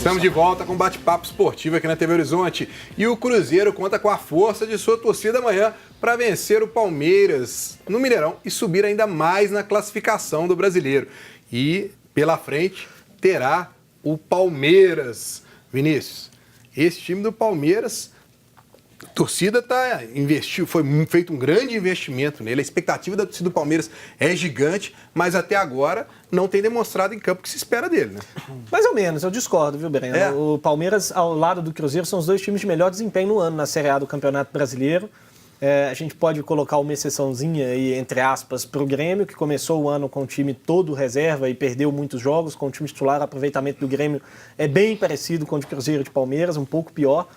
Estamos de volta com um bate-papo esportivo aqui na TV Horizonte. E o Cruzeiro conta com a força de sua torcida amanhã para vencer o Palmeiras no Mineirão e subir ainda mais na classificação do Brasileiro. E pela frente terá o Palmeiras. Vinícius, esse time do Palmeiras, a torcida foi feito um grande investimento nele. A expectativa da torcida do Palmeiras é gigante, mas até agora não tem demonstrado em campo o que se espera dele, né? Mais ou menos, eu discordo, viu, Breno? O Palmeiras, ao lado do Cruzeiro, são os dois times de melhor desempenho no ano na Série A do Campeonato Brasileiro. A gente pode colocar uma exceçãozinha aí, entre aspas, para o Grêmio, que começou o ano com o time todo reserva e perdeu muitos jogos. Com o time titular, o aproveitamento do Grêmio é bem parecido com o de Cruzeiro e de Palmeiras, um pouco pior.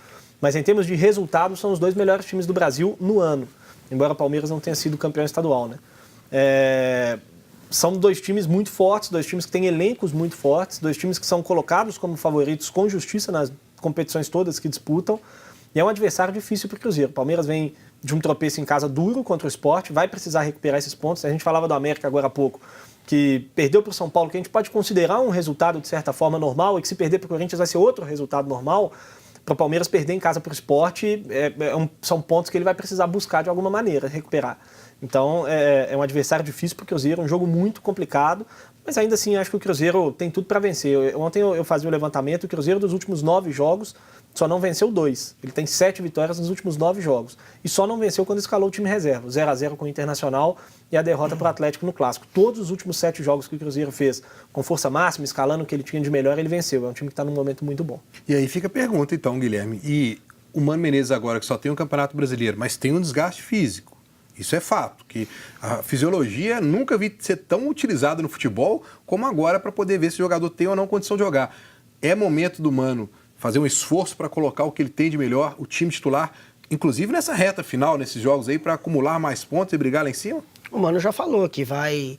Mas em termos de resultados, são os dois melhores times do Brasil no ano. Embora o Palmeiras não tenha sido campeão estadual, né? São dois times muito fortes, dois times que têm elencos muito fortes, dois times que são colocados como favoritos com justiça nas competições todas que disputam. E é um adversário difícil para o Cruzeiro. O Palmeiras vem de um tropeço em casa duro contra o Sport, vai precisar recuperar esses pontos. A gente falava do América agora há pouco, que perdeu para o São Paulo, que a gente pode considerar um resultado de certa forma normal, e que se perder para o Corinthians vai ser outro resultado normal. Para o Palmeiras perder em casa para o Sport, são pontos que ele vai precisar buscar de alguma maneira, recuperar. Então, é um adversário difícil para o Cruzeiro, um jogo muito complicado, mas ainda assim acho que o Cruzeiro tem tudo para vencer. Ontem eu fazia um levantamento, o Cruzeiro dos últimos 9 jogos só não venceu 2. Ele tem 7 vitórias nos últimos 9 jogos. E só não venceu quando escalou o time reserva, 0-0 com o Internacional e a derrota para o Atlético no Clássico. Todos os últimos 7 jogos que o Cruzeiro fez com força máxima, escalando o que ele tinha de melhor, ele venceu. É um time que está num momento muito bom. E aí fica a pergunta então, Guilherme. E o Mano Menezes agora, que só tem um Campeonato Brasileiro, mas tem um desgaste físico. Isso é fato, que a fisiologia nunca vi ser tão utilizada no futebol como agora para poder ver se o jogador tem ou não condição de jogar. É momento do Mano fazer um esforço para colocar o que ele tem de melhor, o time titular, inclusive nessa reta final, nesses jogos aí, para acumular mais pontos e brigar lá em cima? O Mano já falou que vai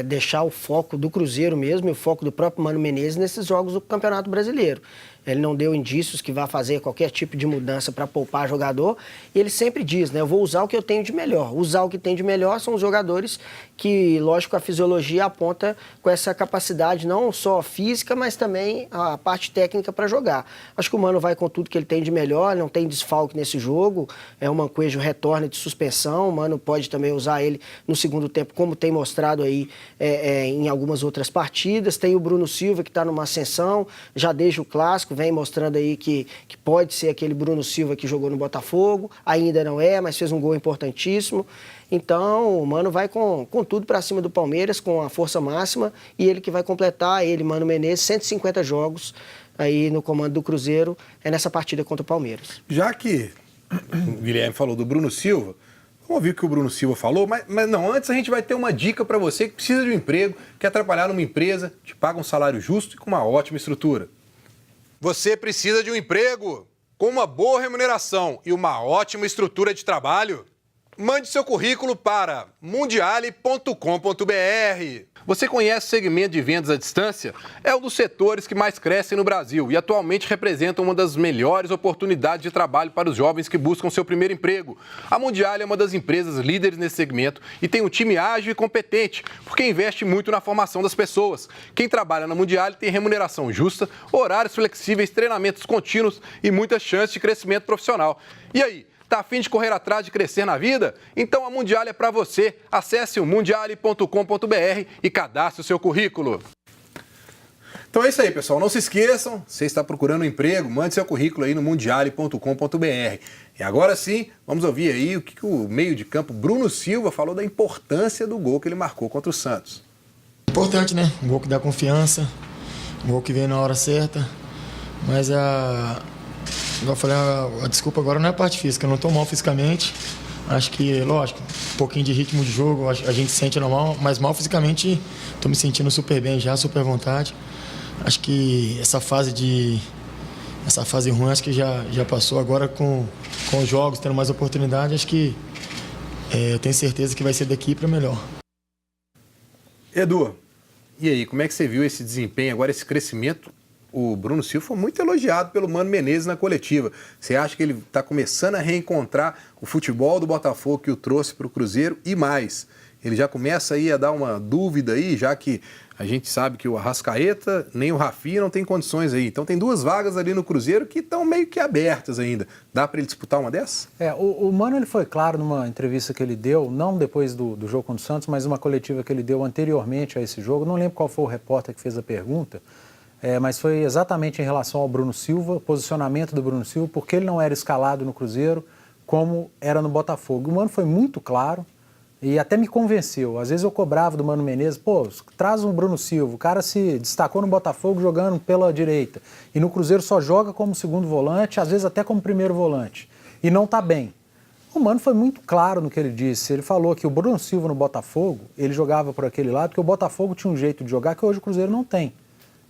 deixar o foco do Cruzeiro mesmo e o foco do próprio Mano Menezes nesses jogos do Campeonato Brasileiro. Ele não deu indícios que vai fazer qualquer tipo de mudança para poupar jogador. E ele sempre diz, né? Eu vou usar o que eu tenho de melhor. Usar o que tem de melhor são os jogadores que, lógico, a fisiologia aponta com essa capacidade não só física, mas também a parte técnica para jogar. Acho que o Mano vai com tudo que ele tem de melhor, não tem desfalque nesse jogo. O Manquejo retorna de suspensão, o Mano pode também usar ele no segundo tempo, como tem mostrado aí em algumas outras partidas. Tem o Bruno Silva, que está numa ascensão, já desde o Clássico, vem mostrando aí que pode ser aquele Bruno Silva que jogou no Botafogo, ainda não é, mas fez um gol importantíssimo. Então, o Mano vai com tudo para cima do Palmeiras, com a força máxima, e ele que vai completar, Mano Menezes, 150 jogos aí no comando do Cruzeiro, nessa partida contra o Palmeiras. Já que o Guilherme falou do Bruno Silva, vamos ouvir o que o Bruno Silva falou, mas não, antes a gente vai ter uma dica para você que precisa de um emprego, quer trabalhar numa empresa, te paga um salário justo e com uma ótima estrutura. Você precisa de um emprego com uma boa remuneração e uma ótima estrutura de trabalho? Mande seu currículo para mundiale.com.br. Você conhece o segmento de vendas à distância? É um dos setores que mais crescem no Brasil e atualmente representa uma das melhores oportunidades de trabalho para os jovens que buscam seu primeiro emprego. A Mundiale é uma das empresas líderes nesse segmento e tem um time ágil e competente, porque investe muito na formação das pessoas. Quem trabalha na Mundiale tem remuneração justa, horários flexíveis, treinamentos contínuos e muitas chances de crescimento profissional. E aí? Tá a fim de correr atrás de crescer na vida? Então a Mundiale é para você. Acesse o mundiale.com.br e cadastre o seu currículo. Então é isso aí, pessoal. Não se esqueçam, você está procurando um emprego, mande seu currículo aí no mundiale.com.br. E agora sim, vamos ouvir aí o que o meio de campo Bruno Silva falou da importância do gol que ele marcou contra o Santos. Importante, né? Um gol que dá confiança, um gol que vem na hora certa, mas igual eu falei, a desculpa agora não é a parte física, eu não estou mal fisicamente. Acho que, lógico, um pouquinho de ritmo de jogo, a gente sente normal, mas mal fisicamente estou me sentindo super bem já, super à vontade. Acho que essa fase ruim acho que já passou agora com os jogos, tendo mais oportunidade, acho que eu tenho certeza que vai ser daqui para melhor. Edu, e aí, como é que você viu esse desempenho agora, esse crescimento? O Bruno Silva foi muito elogiado pelo Mano Menezes na coletiva. Você acha que ele está começando a reencontrar o futebol do Botafogo que o trouxe para o Cruzeiro e mais? ele já começa aí a dar uma dúvida aí, já que a gente sabe que o Arrascaeta nem o Rafinha não tem condições aí. Então tem 2 vagas ali no Cruzeiro que estão meio que abertas ainda. Dá para ele disputar uma dessas? O Mano ele foi claro numa entrevista que ele deu, não depois do jogo contra o Santos, mas uma coletiva que ele deu anteriormente a esse jogo. Não lembro qual foi o repórter que fez a pergunta, mas foi exatamente em relação ao Bruno Silva, posicionamento do Bruno Silva, porque ele não era escalado no Cruzeiro como era no Botafogo. O Mano foi muito claro. E até me convenceu. Às vezes eu cobrava do Mano Menezes, traz um Bruno Silva, o cara se destacou no Botafogo jogando pela direita. E no Cruzeiro só joga como segundo volante, às vezes até como primeiro volante. E não tá bem. O Mano foi muito claro no que ele disse. Ele falou que o Bruno Silva no Botafogo, ele jogava por aquele lado, porque o Botafogo tinha um jeito de jogar que hoje o Cruzeiro não tem.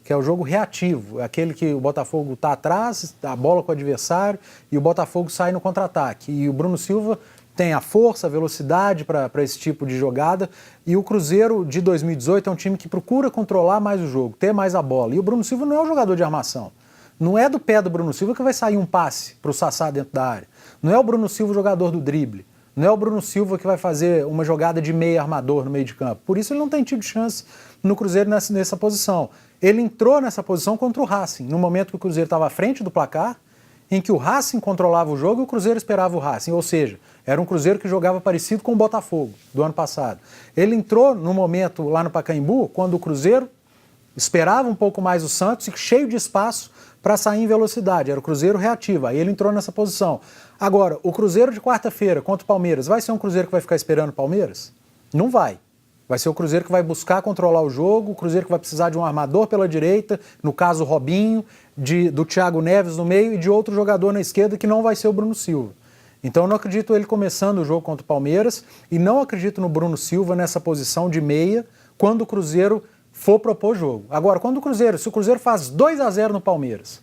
Que é o jogo reativo, aquele que o Botafogo tá atrás, a bola com o adversário, e o Botafogo sai no contra-ataque. E o Bruno Silva tem a força, a velocidade para esse tipo de jogada. E o Cruzeiro de 2018 é um time que procura controlar mais o jogo, ter mais a bola. E o Bruno Silva não é um jogador de armação. Não é do pé do Bruno Silva que vai sair um passe para o Sassá dentro da área. Não é o Bruno Silva jogador do drible. Não é o Bruno Silva que vai fazer uma jogada de meio armador no meio de campo. Por isso ele não tem tido chance no Cruzeiro nessa posição. Ele entrou nessa posição contra o Racing, no momento que o Cruzeiro estava à frente do placar, em que o Racing controlava o jogo e o Cruzeiro esperava o Racing. Ou seja, era um Cruzeiro que jogava parecido com o Botafogo, do ano passado. Ele entrou no momento lá no Pacaembu, quando o Cruzeiro esperava um pouco mais o Santos e cheio de espaço para sair em velocidade. Era o Cruzeiro reativo, aí ele entrou nessa posição. Agora, o Cruzeiro de quarta-feira contra o Palmeiras, vai ser um Cruzeiro que vai ficar esperando o Palmeiras? Não vai. Vai ser o Cruzeiro que vai buscar controlar o jogo, o Cruzeiro que vai precisar de um armador pela direita, no caso o Robinho, do Thiago Neves no meio e de outro jogador na esquerda que não vai ser o Bruno Silva. Então eu não acredito ele começando o jogo contra o Palmeiras e não acredito no Bruno Silva nessa posição de meia quando o Cruzeiro for propor jogo. Agora, se o Cruzeiro faz 2-0 no Palmeiras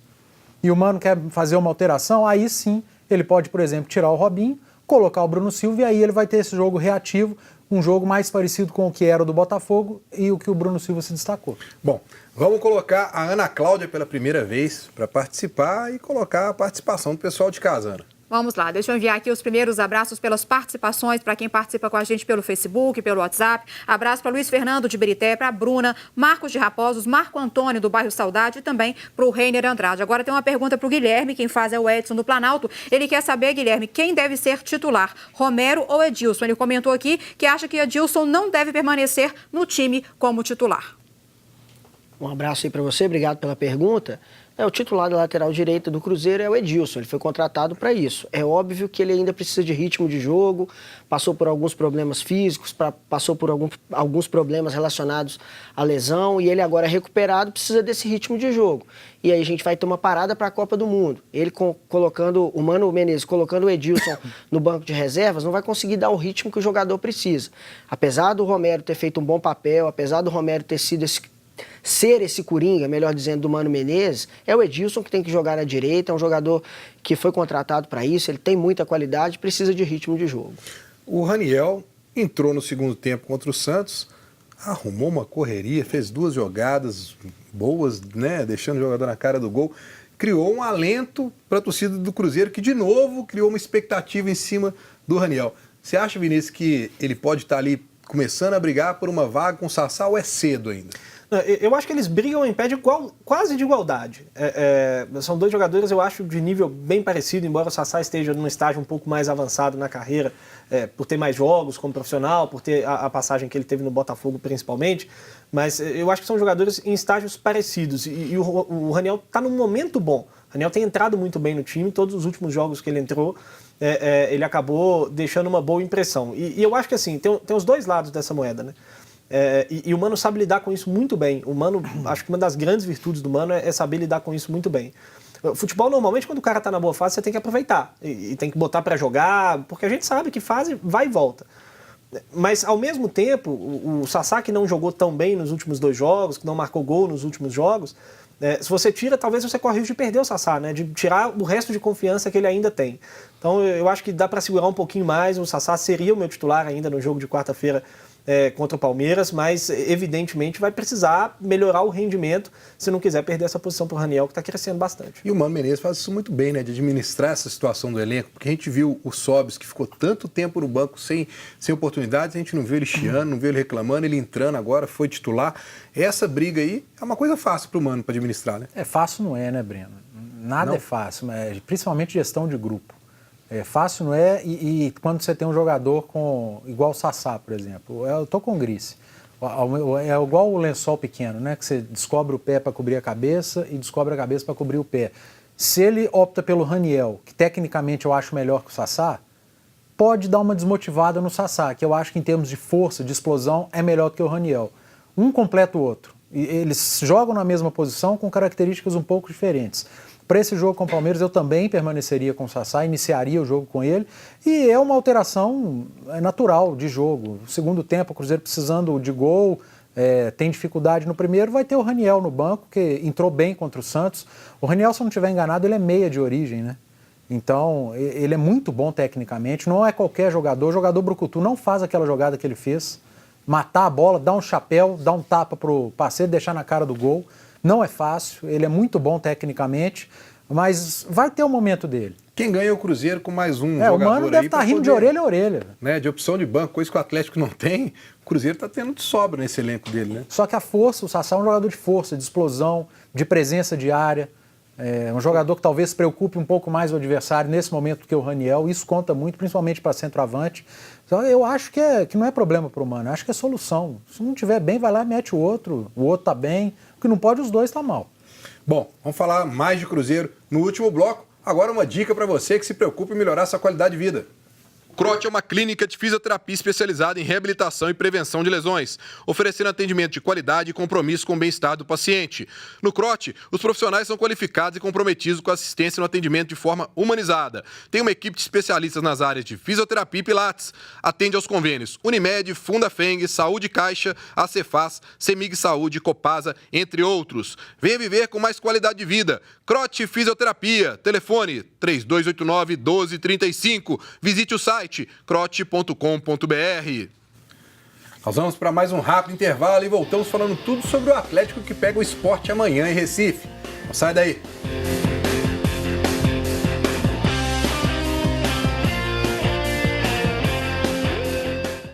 e o Mano quer fazer uma alteração, aí sim ele pode, por exemplo, tirar o Robinho, colocar o Bruno Silva e aí ele vai ter esse jogo reativo, um jogo mais parecido com o que era o do Botafogo e o que o Bruno Silva se destacou. Bom, vamos colocar a Ana Cláudia pela primeira vez para participar e colocar a participação do pessoal de casa, Ana. Vamos lá, deixa eu enviar aqui os primeiros abraços pelas participações, para quem participa com a gente pelo Facebook, pelo WhatsApp. Abraço para Luiz Fernando de Birité, para a Bruna, Marcos de Raposos, Marco Antônio do bairro Saudade e também para o Reiner Andrade. Agora tem uma pergunta para o Guilherme, quem faz é o Edson do Planalto. Ele quer saber, Guilherme, quem deve ser titular, Romero ou Edilson? Ele comentou aqui que acha que Edilson não deve permanecer no time como titular. Um abraço aí para você, obrigado pela pergunta. O titular da lateral direita do Cruzeiro é o Edilson, ele foi contratado para isso. É óbvio que ele ainda precisa de ritmo de jogo, passou por alguns problemas físicos, passou por alguns problemas relacionados à lesão, e ele agora é recuperado, precisa desse ritmo de jogo. E aí a gente vai ter uma parada para a Copa do Mundo. Ele colocando o Mano Menezes, colocando o Edilson no banco de reservas, não vai conseguir dar o ritmo que o jogador precisa. Apesar do Romero ter feito um bom papel, apesar do Romero ter sido ser esse coringa, melhor dizendo, do Mano Menezes, é o Edilson que tem que jogar na direita, é um jogador que foi contratado para isso, ele tem muita qualidade, precisa de ritmo de jogo. O Raniel entrou no segundo tempo contra o Santos, arrumou uma correria, fez 2 jogadas boas, né, deixando o jogador na cara do gol, criou um alento para a torcida do Cruzeiro, que de novo criou uma expectativa em cima do Raniel. Você acha, Vinícius, que ele pode estar ali começando a brigar por uma vaga com o Sassá ou é cedo ainda? Eu acho que eles brigam em pé quase de igualdade. São 2 jogadores, eu acho, de nível bem parecido, embora o Sassá esteja num estágio um pouco mais avançado na carreira, por ter mais jogos como profissional, por ter a passagem que ele teve no Botafogo principalmente. Mas eu acho que são jogadores em estágios parecidos. E o Raniel está num momento bom. O Raniel tem entrado muito bem no time, todos os últimos jogos que ele entrou, ele acabou deixando uma boa impressão. E eu acho que assim, tem os 2 lados dessa moeda, né? E o Mano sabe lidar com isso muito bem. O Mano, acho que uma das grandes virtudes do Mano é saber lidar com isso muito bem. O futebol, normalmente, quando o cara tá na boa fase, você tem que aproveitar. E tem que botar para jogar, porque a gente sabe que fase vai e volta. Mas, ao mesmo tempo, o Sassá, que não jogou tão bem nos últimos 2 jogos, que não marcou gol nos últimos jogos, se você tira, talvez você corre o risco de perder o Sassá, né? De tirar o resto de confiança que ele ainda tem. Então, eu acho que dá para segurar um pouquinho mais. O Sassá seria o meu titular ainda no jogo de quarta-feira contra o Palmeiras, mas evidentemente vai precisar melhorar o rendimento se não quiser perder essa posição para o Raniel, que está crescendo bastante. E o Mano Menezes faz isso muito bem, né? De administrar essa situação do elenco, porque a gente viu o Sobis, que ficou tanto tempo no banco sem oportunidades, a gente não viu ele chiando, não viu ele reclamando, ele entrando agora, foi titular. Essa briga aí é uma coisa fácil para o Mano para administrar, né? Fácil não é, né, Breno? Nada é fácil, mas principalmente gestão de grupo. Fácil não é, e quando você tem um jogador igual o Sassá, por exemplo, eu tô com o Grice, é igual o lençol pequeno, né, que você descobre o pé para cobrir a cabeça e descobre a cabeça para cobrir o pé. Se ele opta pelo Raniel, que tecnicamente eu acho melhor que o Sassá, pode dar uma desmotivada no Sassá, que eu acho que em termos de força, de explosão, é melhor do que o Raniel. Um completa o outro. E eles jogam na mesma posição com características um pouco diferentes. Para esse jogo com o Palmeiras, eu também permaneceria com o Sassá, iniciaria o jogo com ele. E é uma alteração natural de jogo. No segundo tempo, o Cruzeiro precisando de gol, tem dificuldade no primeiro, vai ter o Raniel no banco, que entrou bem contra o Santos. O Raniel, se eu não estiver enganado, ele é meia de origem, né? Então, ele é muito bom tecnicamente, não é qualquer jogador. O jogador brucutu não faz aquela jogada que ele fez, matar a bola, dar um chapéu, dar um tapa pro parceiro, deixar na cara do gol. Não é fácil, ele é muito bom tecnicamente, mas vai ter o momento dele. Quem ganha é o Cruzeiro com mais um jogador. O Mano deve estar rindo de orelha a orelha. Né, de opção de banco, coisa que o Atlético não tem, o Cruzeiro está tendo de sobra nesse elenco dele, né? Só que a força, o Sassá é um jogador de força, de explosão, de presença de área. É um jogador que talvez preocupe um pouco mais o adversário nesse momento do que o Raniel. Isso conta muito, principalmente para centroavante. Então, eu acho que não é problema para o Mano, acho que é solução. Se não estiver bem, vai lá e mete o outro está bem. O que não pode, os dois tá mal. Bom, vamos falar mais de Cruzeiro no último bloco. Agora uma dica para você que se preocupa em melhorar sua qualidade de vida. Crote é uma clínica de fisioterapia especializada em reabilitação e prevenção de lesões, oferecendo atendimento de qualidade e compromisso com o bem-estar do paciente. No Crote, os profissionais são qualificados e comprometidos com a assistência no atendimento de forma humanizada. Tem uma equipe de especialistas nas áreas de fisioterapia e pilates. Atende aos convênios Unimed, Fundafeng, Saúde Caixa, Acefaz, Semig Saúde, Copasa, entre outros. Venha viver com mais qualidade de vida. Crote Fisioterapia. Telefone 3289-1235. Visite o site crote.com.br. Nós vamos para mais um rápido intervalo e voltamos falando tudo sobre o Atlético que pega o Sport amanhã em Recife. Não sai daí.